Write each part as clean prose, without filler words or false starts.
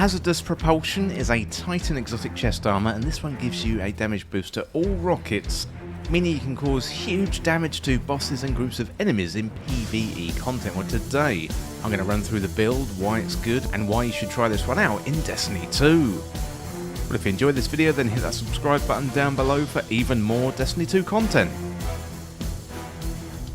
Hazardous Propulsion is a Titan exotic chest armor, and this one gives you a damage boost to all rockets, meaning you can cause huge damage to bosses and groups of enemies in PvE content. Well, today I'm going to run through the build, why it's good, and why you should try this one out in Destiny 2. Well, if you enjoyed this video, then hit that subscribe button down below for even more Destiny 2 content.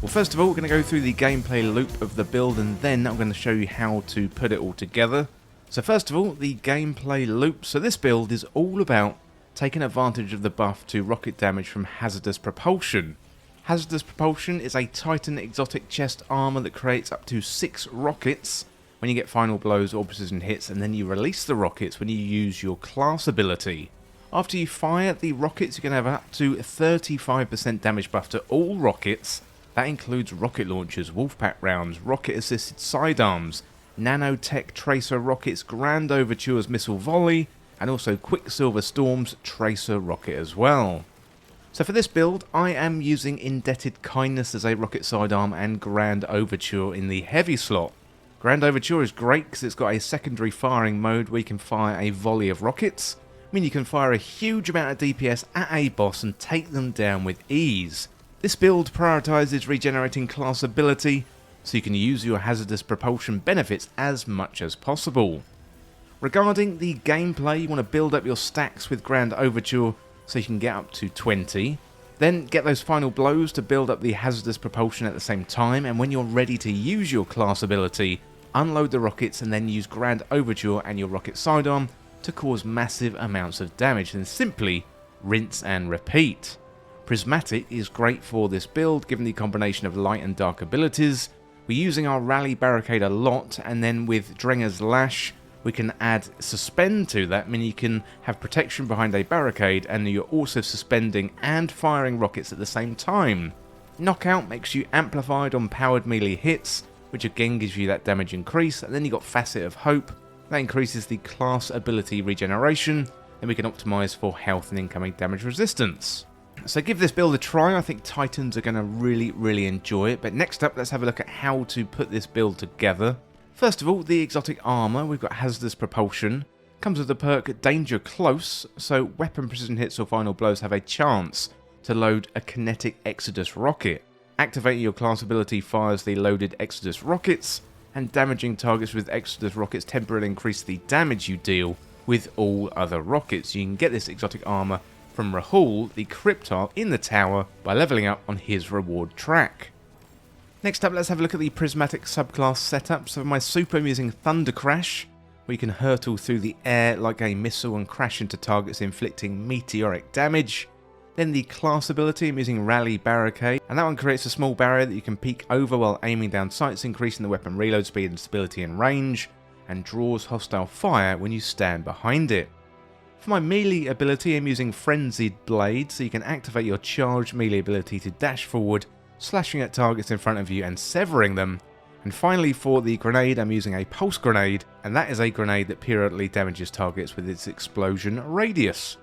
Well, first of all, we're going to go through the gameplay loop of the build, and then I'm going to show you how to put it all together. So first of all, the gameplay loop. So this build is all about taking advantage of the buff to rocket damage from Hazardous Propulsion. Hazardous Propulsion is a Titan exotic chest armor that creates up to 6 rockets when you get final blows or precision hits, and then you release the rockets when you use your class ability. After you fire the rockets, you can have up to 35% damage buff to all rockets. That includes rocket launchers, Wolfpack rounds, rocket-assisted sidearms, nanotech tracer rockets, Grand Overture's missile volley, and also Quicksilver Storm's tracer rocket as well. So for this build, I am using Indebted Kindness as a rocket sidearm and Grand Overture in the heavy slot. Grand Overture is great because it's got a secondary firing mode where you can fire a volley of rockets. I mean, you can fire a huge amount of DPS at a boss and take them down with ease. This build prioritizes regenerating class ability, so you can use your Hazardous Propulsion benefits as much as possible. Regarding the gameplay, you want to build up your stacks with Grand Overture so you can get up to 20. Then get those final blows to build up the Hazardous Propulsion at the same time, and when you're ready to use your class ability, unload the rockets and then use Grand Overture and your rocket sidearm to cause massive amounts of damage, and simply rinse and repeat. Prismatic is great for this build given the combination of light and dark abilities. We're using our Rally Barricade a lot, and then with Drenger's Lash we can add Suspend to that, meaning you can have protection behind a barricade and you're also suspending and firing rockets at the same time. Knockout makes you amplified on powered melee hits, which again gives you that damage increase, and then you got Facet of Hope, that increases the class ability regeneration, and we can optimise for health and incoming damage resistance. So give this build a try. I think Titans are going to really enjoy it. But next up, let's have a look at how to put this build together. First of all, the exotic armor. We've got Hazardous Propulsion. Comes with the perk Danger Close, so weapon precision hits or final blows have a chance to load a kinetic Exodus rocket. Activating your class ability fires the loaded Exodus rockets, and damaging targets with Exodus rockets temporarily increase the damage you deal with all other rockets. You can get this exotic armor from Rahul, the Cryptar in the tower, by leveling up on his reward track. Next up, let's have a look at the Prismatic subclass setup. So for my super, I'm using Thunder Crash, where you can hurtle through the air like a missile and crash into targets, inflicting meteoric damage. Then the class ability, I'm using Rally Barricade, and that one creates a small barrier that you can peek over while aiming down sights, increasing the weapon reload speed and stability and range, and draws hostile fire when you stand behind it. For my melee ability, I'm using Frenzied Blade, so you can activate your charged melee ability to dash forward, slashing at targets in front of you and severing them. And finally, for the grenade, I'm using a Pulse Grenade, and that is a grenade that periodically damages targets with its explosion radius.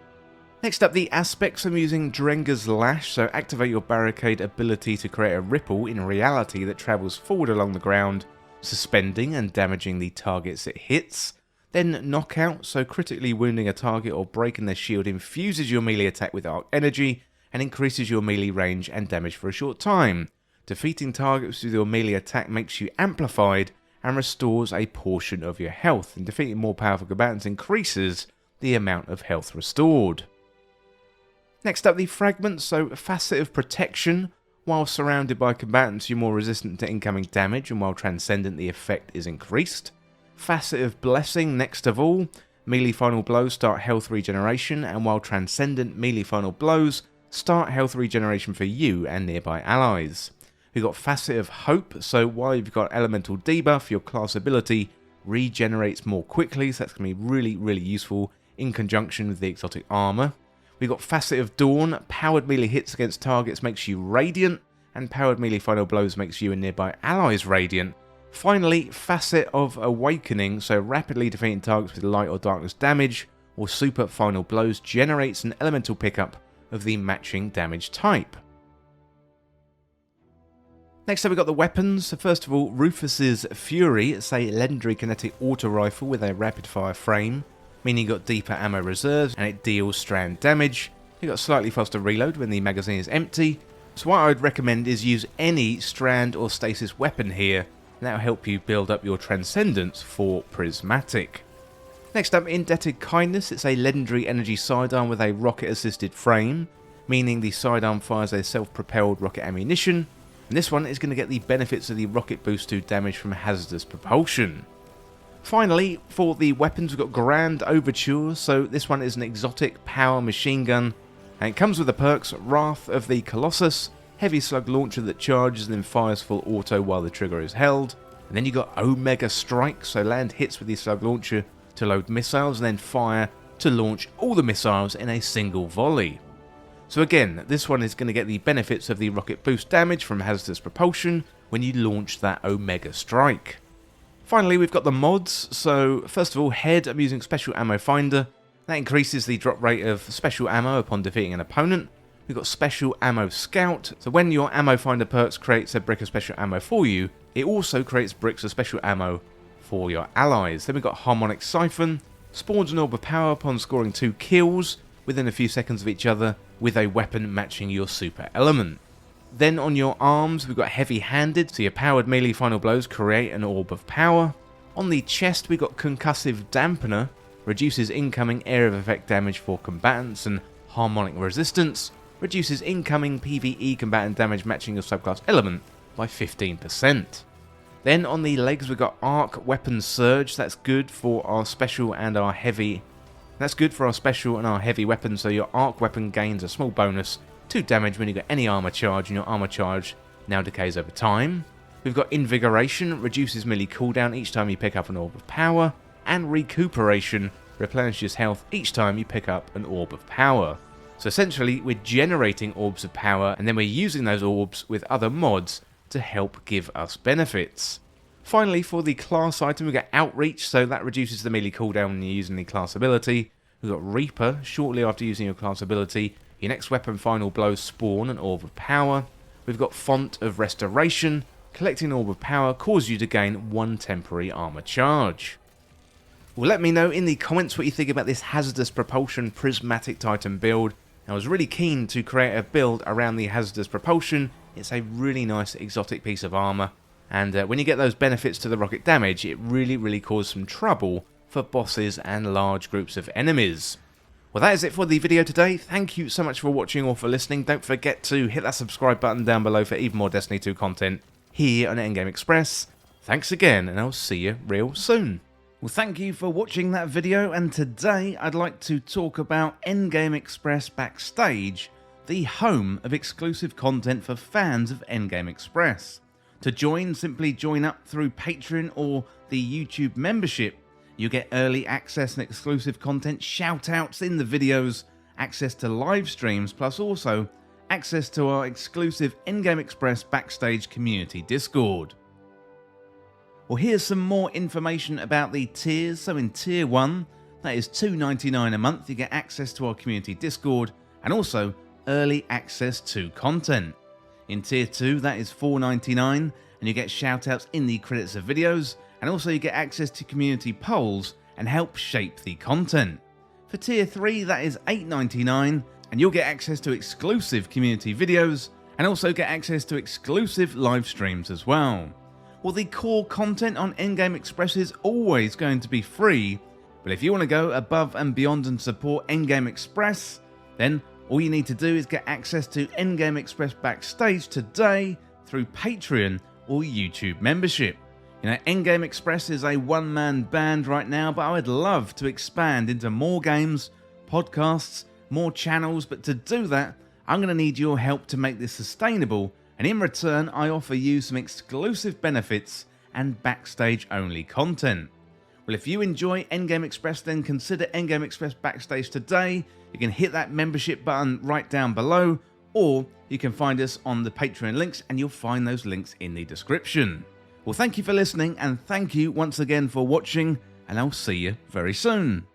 Next up, the aspects, I'm using Drenger's Lash, so activate your barricade ability to create a ripple in reality that travels forward along the ground, suspending and damaging the targets it hits. Then Knockout, so critically wounding a target or breaking their shield infuses your melee attack with arc energy and increases your melee range and damage for a short time. Defeating targets with your melee attack makes you amplified and restores a portion of your health, and defeating more powerful combatants increases the amount of health restored. Next up, the fragments, so Facet of Protection. While surrounded by combatants, you're more resistant to incoming damage, and while transcendent, the effect is increased. Facet of Blessing, next of all. Melee final blows start health regeneration, and while transcendent, melee final blows start health regeneration for you and nearby allies. We've got Facet of Hope, so while you've got elemental debuff, your class ability regenerates more quickly, so that's going to be really useful in conjunction with the exotic armor. We've got Facet of Dawn. Powered melee hits against targets makes you radiant, and powered melee final blows makes you and nearby allies radiant. Finally, Facet of Awakening, so rapidly defeating targets with light or darkness damage or super final blows generates an elemental pickup of the matching damage type. Next up we've got the weapons. So first of all, Rufus's Fury. It's a legendary kinetic auto rifle with a rapid fire frame, meaning you've got deeper ammo reserves and it deals strand damage. You've got slightly faster reload when the magazine is empty. So what I would recommend is use any strand or stasis weapon here, and that will help you build up your transcendence for Prismatic. Next up, Indebted Kindness. It's a legendary energy sidearm with a rocket assisted frame, meaning the sidearm fires a self-propelled rocket ammunition, and this one is going to get the benefits of the rocket boost to damage from Hazardous Propulsion. Finally, for the weapons we've got Grand Overture, so this one is an exotic power machine gun, and it comes with the perks Wrath of the Colossus, heavy slug launcher that charges and then fires full auto while the trigger is held, and then you got Omega Strike, so land hits with the slug launcher to load missiles and then fire to launch all the missiles in a single volley. So again, this one is going to get the benefits of the rocket boost damage from Hazardous Propulsion when you launch that Omega Strike. Finally, we've got the mods. So first of all, Head, I'm using Special Ammo Finder. That increases the drop rate of special ammo upon defeating an opponent. We've got Special Ammo Scout. So when your Ammo Finder perks creates a brick of special ammo for you, it also creates bricks of special ammo for your allies. Then we've got Harmonic Siphon. Spawns an orb of power upon scoring 2 kills within a few seconds of each other, with a weapon matching your super element. Then on your arms, we've got Heavy Handed, so your powered melee final blows create an orb of power. On the chest, we've got Concussive Dampener, reduces incoming area of effect damage for combatants, and Harmonic Resistance, reduces incoming PvE combatant damage matching your subclass element by 15%. Then on the legs, we've got Arc Weapon Surge, that's good for our special and our heavy weapons, so your arc weapon gains a small bonus to damage when you get any armor charge, and your armor charge now decays over time. We've got Invigoration, reduces melee cooldown each time you pick up an orb of power, and Recuperation, replenishes health each time you pick up an orb of power. So essentially, we're generating orbs of power, and then we're using those orbs with other mods to help give us benefits. Finally, for the class item, we've got Outreach, so that reduces the melee cooldown when you're using the class ability. We've got Reaper, shortly after using your class ability, your next weapon final blows spawn an orb of power. We've got Font of Restoration, collecting an orb of power causes you to gain 1 temporary armor charge. Well, let me know in the comments what you think about this Hazardous Propulsion Prismatic Titan build. I was really keen to create a build around the Hazardous Propulsion. It's a really nice exotic piece of armor, and when you get those benefits to the rocket damage, it really causes some trouble for bosses and large groups of enemies. Well, that is it for the video today. Thank you so much for watching or for listening. Don't forget to hit that subscribe button down below for even more Destiny 2 content here on Endgame Express. Thanks again, and I'll see you real soon. Well, thank you for watching that video, and today I'd like to talk about Endgame Express Backstage, the home of exclusive content for fans of Endgame Express. To join, simply join up through Patreon or the YouTube membership. You get early access and exclusive content, shout-outs in the videos, access to live streams, plus also access to our exclusive Endgame Express Backstage community Discord. Well, here's some more information about the tiers. So in Tier 1, that is $2.99 a month, you get access to our community Discord and also early access to content. In Tier 2, that is $4.99 and you get shoutouts in the credits of videos, and also you get access to community polls and help shape the content. For Tier 3, that is $8.99 and you'll get access to exclusive community videos and also get access to exclusive live streams as well. Well, the core content on Endgame Express is always going to be free, but if you want to go above and beyond and support Endgame Express, then all you need to do is get access to Endgame Express Backstage today through Patreon or YouTube membership. You know, Endgame Express is a one-man band right now, but I would love to expand into more games, podcasts, more channels, but to do that, I'm going to need your help to make this sustainable, and in return, I offer you some exclusive benefits and backstage-only content. Well, if you enjoy Endgame Express, then consider Endgame Express Backstage today. You can hit that membership button right down below, or you can find us on the Patreon links, and you'll find those links in the description. Well, thank you for listening, and thank you once again for watching, and I'll see you very soon.